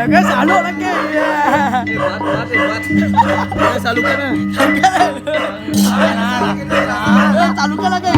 guys, saluk lagi. Buat. Salukan lah. Salukkan lagi.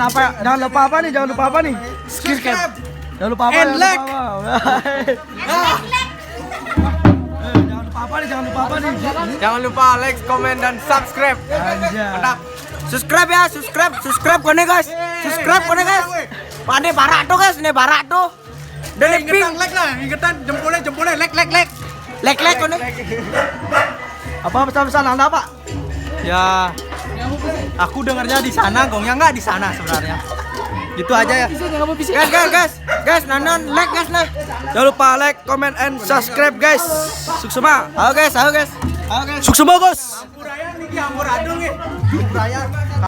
apa? Jangan lupa apa nih? Subscribe. Jangan lupa apa? And like. Jangan lupa apa nih? Jangan lupa like, comment dan subscribe. Mantap. Subscribe ya, subscribe kone guys. Subscribe kone guys. Pane barak tuh guys, ne barak tuh. Dan Ingetan like lah, ingetan jempolnya like. like kone. Apa pesan-pesan Anda, Pak? Ya, aku dengarnya di sana, gongnya nggak di sana sebenarnya. Gitu aja ya. Guys, nanon like guys nah. Jangan lupa like, comment, and subscribe guys. Suksema. Ayo guys. Suksema guys. Amburadung nih.